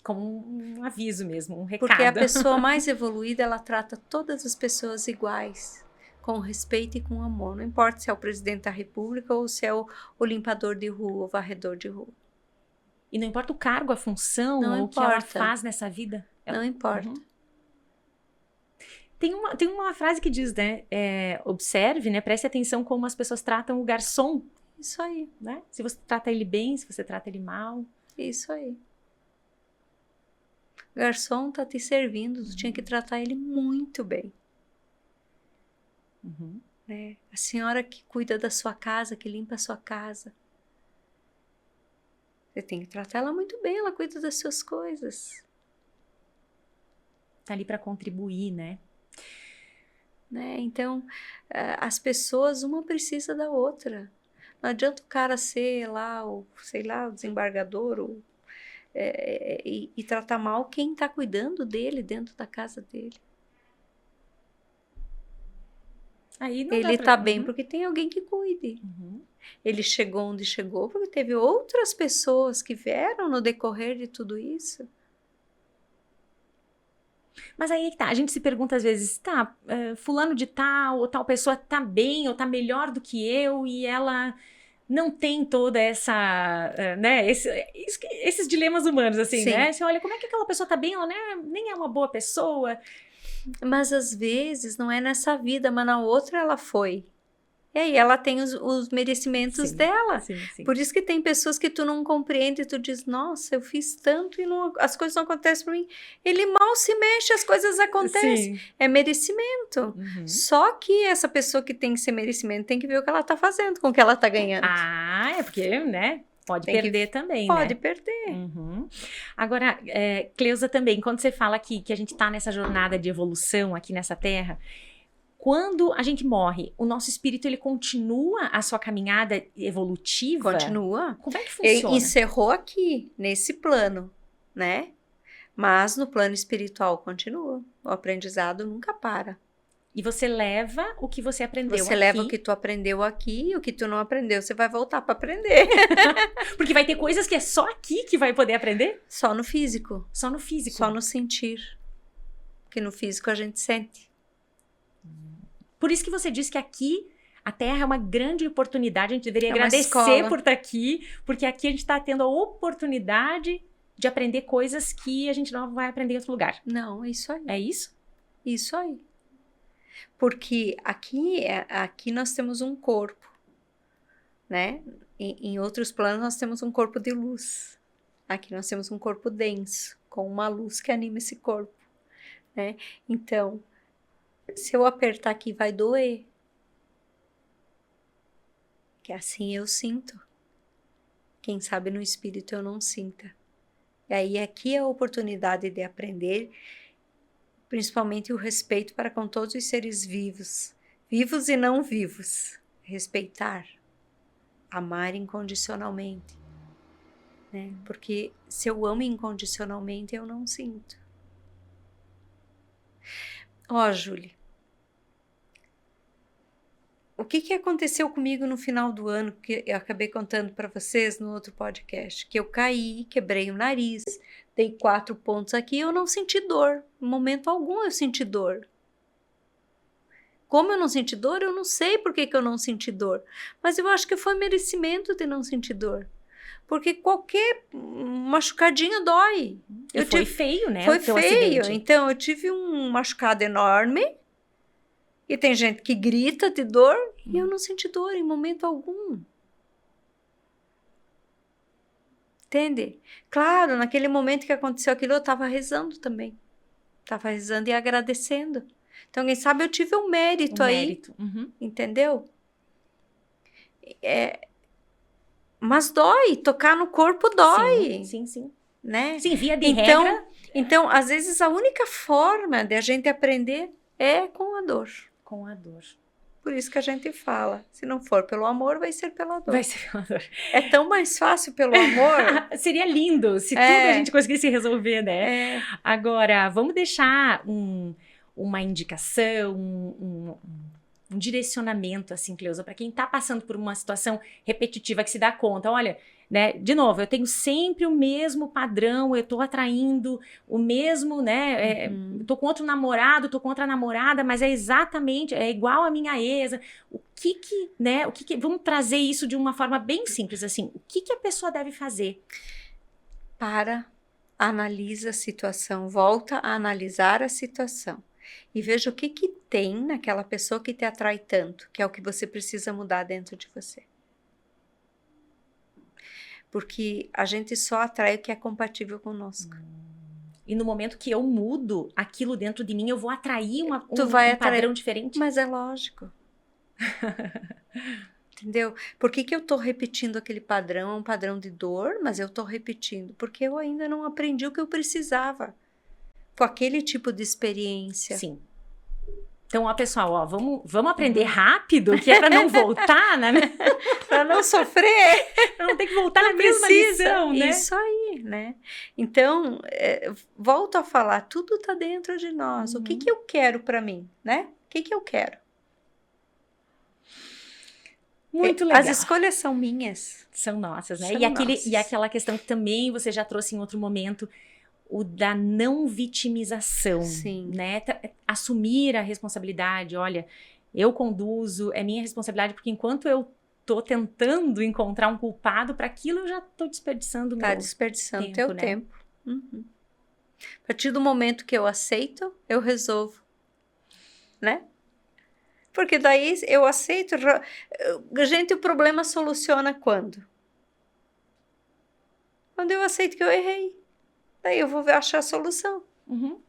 Como um aviso mesmo, um recado. Porque a pessoa mais evoluída, ela trata todas as pessoas iguais, com respeito e com amor. Não importa se é o presidente da república ou se é o limpador de rua, o varredor de rua. E não importa o cargo, a função, ou o que ela faz nessa vida. Não importa. Tem uma frase que diz, né? Observe, né? Preste atenção como as pessoas tratam o garçom. Isso aí. Né? Se você trata ele bem, se você trata ele mal. Isso aí. O garçom tá te servindo, tu tinha que tratar ele muito bem. Né? A senhora que cuida da sua casa, que limpa a sua casa. Você tem que tratar ela muito bem, ela cuida das suas coisas. Tá ali para contribuir, né? né? Então, as pessoas, uma precisa da outra. Não adianta o cara ser lá, o desembargador, e tratar mal quem está cuidando dele dentro da casa dele. Aí não Ele dá está pra... bem porque tem alguém que cuide. Uhum. Ele chegou onde chegou porque teve outras pessoas que vieram no decorrer de tudo isso. Mas aí é que tá, a gente se pergunta às vezes, tá, fulano de tal, ou tal pessoa tá bem, ou tá melhor do que eu, e ela não tem toda essa, né, esses dilemas humanos, assim, Sim. né? Você olha, como é que aquela pessoa tá bem, ela nem é uma boa pessoa. Mas às vezes não é nessa vida, mas na outra ela foi. E aí ela tem os merecimentos Sim, dela. sim, sim. Por isso que tem pessoas que tu não compreende e tu diz, nossa, eu fiz tanto e as coisas não acontecem para mim. Ele mal se mexe, as coisas acontecem. Sim. É merecimento. Uhum. Só que essa pessoa que tem que ser merecimento tem que ver o que ela está fazendo com o que ela está ganhando. Ah, é porque, né, pode Tem que- perder também, Pode né? perder. Uhum. Agora, Cleusa, também, quando você fala que a gente está nessa jornada de evolução aqui nessa Terra, quando a gente morre, o nosso espírito ele continua a sua caminhada evolutiva? Continua. Como é que funciona? Encerrou aqui, nesse plano, né? Mas no plano espiritual continua. O aprendizado nunca para. E você leva o que você aprendeu Você aqui. leva o que tu aprendeu aqui e o que tu não aprendeu, você vai voltar para aprender. Porque vai ter coisas que é só aqui que vai poder aprender? Só no físico, Só no físico. só no sentir. Porque no físico a gente sente. Por isso que você disse que aqui a Terra é uma grande oportunidade. A gente deveria É uma agradecer escola. por estar aqui, porque aqui a gente está tendo a oportunidade de aprender coisas que a gente não vai aprender em outro lugar. Não, é isso aí. É isso? Isso aí. Porque aqui nós temos um corpo, né? Em outros planos nós temos um corpo de luz. Aqui nós temos um corpo denso, com uma luz que anima esse corpo, né? Então, se eu apertar aqui vai doer. Que assim eu sinto. Quem sabe no espírito eu não sinta. E aí aqui é a oportunidade de aprender, principalmente o respeito para com todos os seres vivos, vivos e não vivos. Respeitar, amar incondicionalmente, né? Porque se eu amo incondicionalmente, eu não sinto. Ó, Júlia, o que aconteceu comigo no final do ano, que eu acabei contando para vocês no outro podcast? Que eu caí, quebrei o nariz, dei 4 pontos aqui e eu não senti dor. Em momento algum eu senti dor. Como eu não senti dor, eu não sei por que eu não senti dor. Mas eu acho que foi merecimento de não sentir dor. Porque qualquer machucadinho dói. E foi feio, né? Foi o teu feio. acidente. Então, eu tive um machucado enorme. E tem gente que grita de dor. E eu não senti dor em momento algum. Entende? Claro, naquele momento que aconteceu aquilo, eu estava rezando também. Estava rezando e agradecendo. Então, quem sabe eu tive um mérito aí. Mérito. Uhum. Entendeu? Mas dói. Tocar no corpo dói. Sim. Né? Sim, via de regra. Então, às vezes, a única forma de a gente aprender é com a dor. Com a dor. Por isso que a gente fala, se não for pelo amor, vai ser pela dor. Vai ser pela dor. É tão mais fácil pelo amor. Seria lindo se tudo a gente conseguisse resolver, né? É. Agora, vamos deixar uma indicação, um direcionamento, assim, Cleusa, para quem está passando por uma situação repetitiva, que se dá conta, olha, né, de novo, eu tenho sempre o mesmo padrão, eu estou atraindo o mesmo, né, estou com outro namorado, estou com outra namorada, mas é igual a minha ex. Vamos trazer isso de uma forma bem simples, assim, o que a pessoa deve fazer? Analisa a situação, volta a analisar a situação. E veja o que tem naquela pessoa que te atrai tanto, que é o que você precisa mudar dentro de você. Porque a gente só atrai o que é compatível conosco. E no momento que eu mudo aquilo dentro de mim, eu vou atrair um padrão diferente? Mas é lógico. Entendeu? Por que eu tô repetindo aquele padrão? É um padrão de dor, mas eu tô repetindo. Porque eu ainda não aprendi o que eu precisava. Com aquele tipo de experiência. Sim. Então, ó, pessoal, ó, vamos aprender rápido, que é para não voltar, né? Para não sofrer. Para não ter que voltar na mesma Precisa. lição, né? Isso aí, né? Então, volto a falar, tudo está dentro de nós. O que eu quero para mim, né? O que eu quero? Muito legal. As escolhas são minhas. São nossas, né? São E nossas. aquela questão que também você já trouxe em outro momento, o da não vitimização, Sim. né? Assumir a responsabilidade, olha, eu conduzo, é minha responsabilidade, porque enquanto eu tô tentando encontrar um culpado para aquilo, eu já tô desperdiçando Tá meu desperdiçando tempo, teu né? tempo. Uhum. A partir do momento que eu aceito, eu resolvo, né? Porque daí eu aceito. Gente, o problema soluciona quando? Quando eu aceito que eu errei. Daí eu vou achar a solução. Uhum.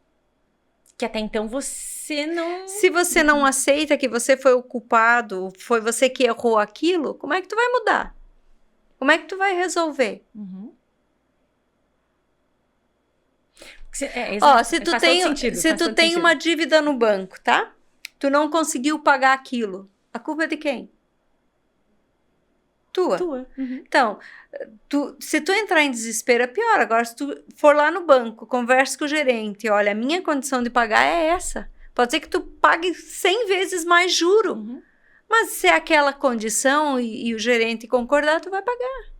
Que até então você não... Se você não aceita que você foi o culpado, foi você que errou aquilo, como é que tu vai mudar? Como é que tu vai resolver? Uhum. Ó, se tu tem uma dívida no banco, tá? Tu não conseguiu pagar aquilo. A culpa é de quem? Tua. Uhum. Então, se tu entrar em desespero, é pior. Agora, se tu for lá no banco, conversa com o gerente, olha, a minha condição de pagar é essa. Pode ser que tu pague 100 vezes mais juro. Uhum. Mas se é aquela condição e o gerente concordar, tu vai pagar.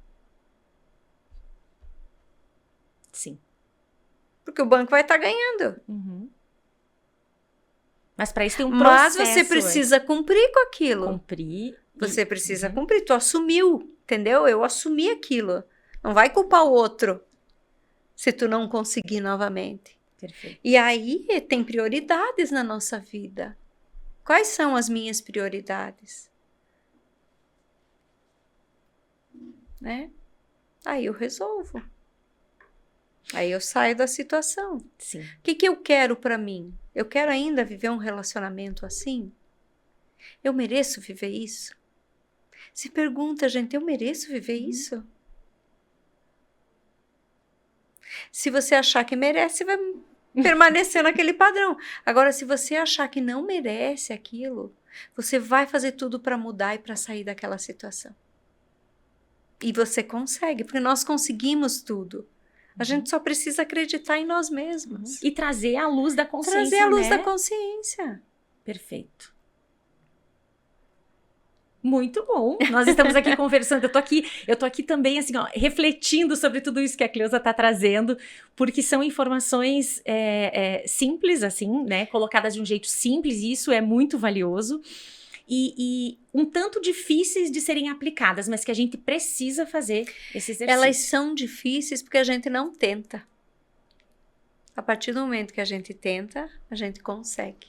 Sim. Porque o banco vai estar ganhando. Uhum. Mas para isso tem um processo. Mas você precisa cumprir com aquilo. Cumprir. Você precisa cumprir. Tu assumiu, entendeu? Eu assumi aquilo. Não vai culpar o outro se tu não conseguir novamente. Perfeito. E aí tem prioridades na nossa vida. Quais são as minhas prioridades? Né? Aí eu resolvo. Aí eu saio da situação. Sim. O que eu quero para mim? Eu quero ainda viver um relacionamento assim? Eu mereço viver isso? Se pergunta, gente, eu mereço viver isso? Se você achar que merece, vai permanecer naquele padrão. Agora, se você achar que não merece aquilo, você vai fazer tudo para mudar e para sair daquela situação. E você consegue, porque nós conseguimos tudo. A gente só precisa acreditar em nós mesmos. E trazer a luz da consciência, Trazer a luz né? da consciência. Perfeito. Muito bom. Nós estamos aqui conversando. Eu tô aqui também, assim, ó, refletindo sobre tudo isso que a Cleusa está trazendo, porque são informações simples, assim, né? Colocadas de um jeito simples, e isso é muito valioso. E um tanto difíceis de serem aplicadas, mas que a gente precisa fazer esse exercício. Elas são difíceis porque a gente não tenta. A partir do momento que a gente tenta, a gente consegue.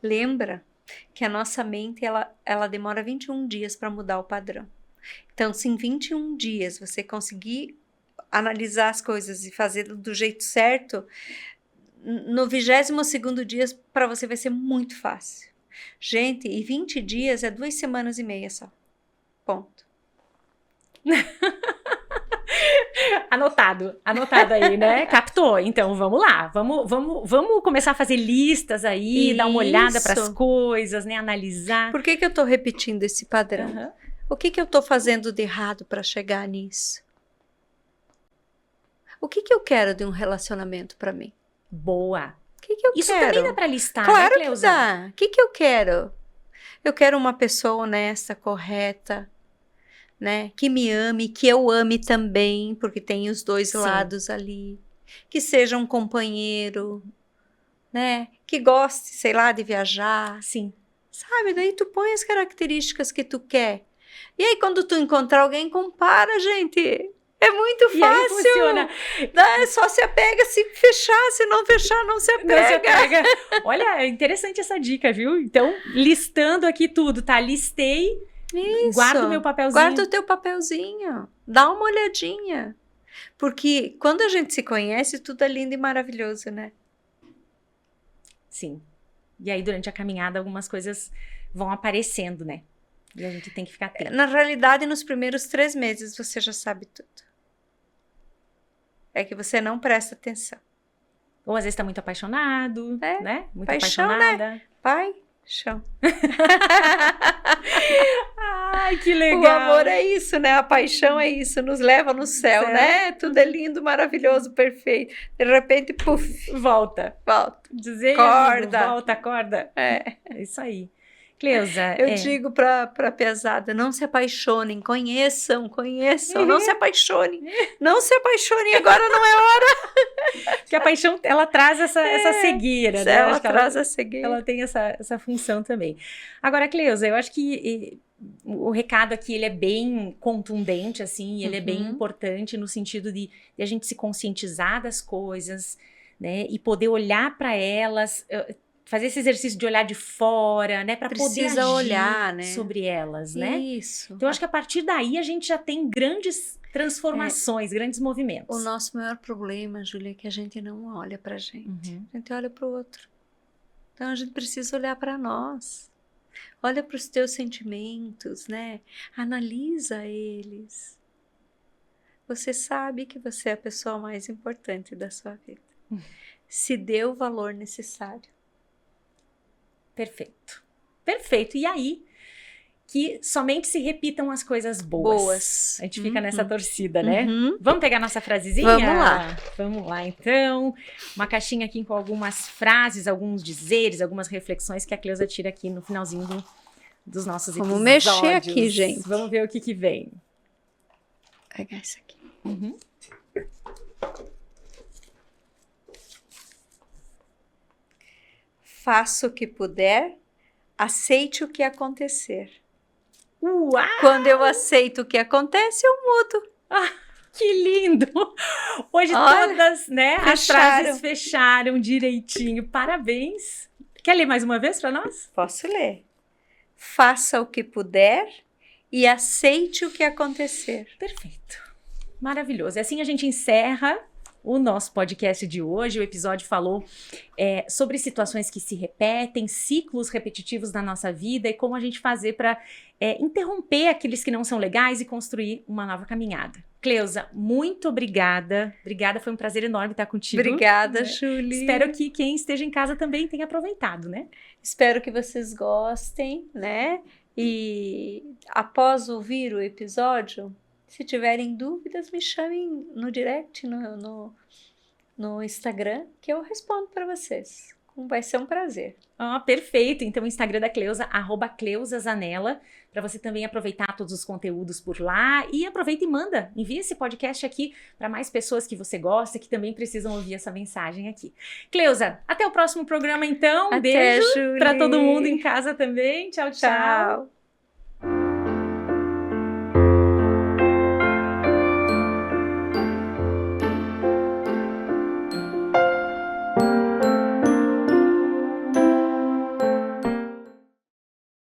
Lembra que a nossa mente, ela demora 21 dias para mudar o padrão. Então, se em 21 dias você conseguir analisar as coisas e fazer do jeito certo, no 22º dia para você vai ser muito fácil. Gente, e 20 dias é 2 semanas e meia só. Ponto. Anotado aí, né? Captou? Então, vamos lá. Vamos começar a fazer listas aí, dar uma olhada para as coisas, né? Analisar. Por que eu tô repetindo esse padrão? Uhum. O que eu tô fazendo de errado para chegar nisso? O que eu quero de um relacionamento para mim? Boa. O que eu Isso quero? também dá para listar, claro, né, Cleusa? Que dá. O que eu quero? Eu quero uma pessoa honesta, correta, né? Que me ame, que eu ame também, porque tem os dois lados ali. Que seja um companheiro, né? Que goste, sei lá, de viajar. Sim. Sabe? Daí tu põe as características que tu quer. E aí quando tu encontrar alguém, compara, gente. É muito fácil. E aí funciona. Só se apega se fechar, se não fechar, não se apega. Não se apega. Olha, é interessante essa dica, viu? Então, listando aqui tudo, tá? Listei. Isso. Guarda o meu papelzinho. Guarda o teu papelzinho. Dá uma olhadinha. Porque quando a gente se conhece, tudo é lindo e maravilhoso, né? Sim. E aí, durante a caminhada, algumas coisas vão aparecendo, né? E a gente tem que ficar atento. Na realidade, nos primeiros 3 meses, você já sabe tudo. É que você não presta atenção. Ou às vezes tá muito apaixonado, né? Muito paixão, apaixonada. Né? Pai, Chão. Ai, que legal. O amor é isso, né? A paixão é isso, nos leva no céu, né? Tudo é lindo, maravilhoso, perfeito. De repente, puf, Volta. Dizer, Acorda. volta, acorda. É. É isso aí. Cleusa, Eu digo para a pesada, não se apaixonem, conheçam, não se apaixonem. Não se apaixonem, agora não é hora. porque a paixão, ela traz essa cegueira, né? Ela Acho que traz a cegueira. ela tem essa função também. Agora, Cleusa, eu acho que o recado aqui, ele é bem contundente, assim, ele é bem importante no sentido de a gente se conscientizar das coisas, né? E poder olhar para elas, fazer esse exercício de olhar de fora, né? Para poder agir olhar, né? sobre elas, né? Isso. Então, eu acho que a partir daí a gente já tem grandes transformações, grandes movimentos. O nosso maior problema, Júlia, é que a gente não olha pra gente. A gente olha pro outro. Então, a gente precisa olhar para nós. Olha para os teus sentimentos, né? Analisa eles. Você sabe que você é a pessoa mais importante da sua vida. Se dê o valor necessário. Perfeito. Perfeito. E aí, que somente se repitam as coisas boas. A gente fica nessa torcida, né? Vamos pegar nossa frasezinha? Vamos lá. Vamos lá, então. Uma caixinha aqui com algumas frases, alguns dizeres, algumas reflexões que a Cleusa tira aqui no finalzinho dos nossos episódios. Vamos mexer aqui, gente. Vamos ver o que vem. Vou pegar isso aqui. Faça o que puder, aceite o que acontecer. Uau! Quando eu aceito o que acontece, eu mudo. Que lindo! Hoje todas, né, as frases fecharam direitinho. Parabéns! Quer ler mais uma vez para nós? Posso ler. Faça o que puder e aceite o que acontecer. Perfeito. Maravilhoso. E assim a gente encerra o nosso podcast de hoje. O episódio falou sobre situações que se repetem, ciclos repetitivos na nossa vida e como a gente fazer para interromper aqueles que não são legais e construir uma nova caminhada. Cleusa, muito obrigada. Obrigada, foi um prazer enorme estar contigo. Obrigada, Júlia. Espero que quem esteja em casa também tenha aproveitado, né? Espero que vocês gostem, né? E após ouvir o episódio, se tiverem dúvidas, me chamem no direct, no Instagram, que eu respondo para vocês. Vai ser um prazer. Perfeito. Então, o Instagram da Cleusa, @CleusaZanella, para você também aproveitar todos os conteúdos por lá. E aproveita e manda, envia esse podcast aqui para mais pessoas que você gosta, que também precisam ouvir essa mensagem aqui. Cleusa, até o próximo programa, então. Até, Beijo Julie. para todo mundo em casa também. Tchau, tchau.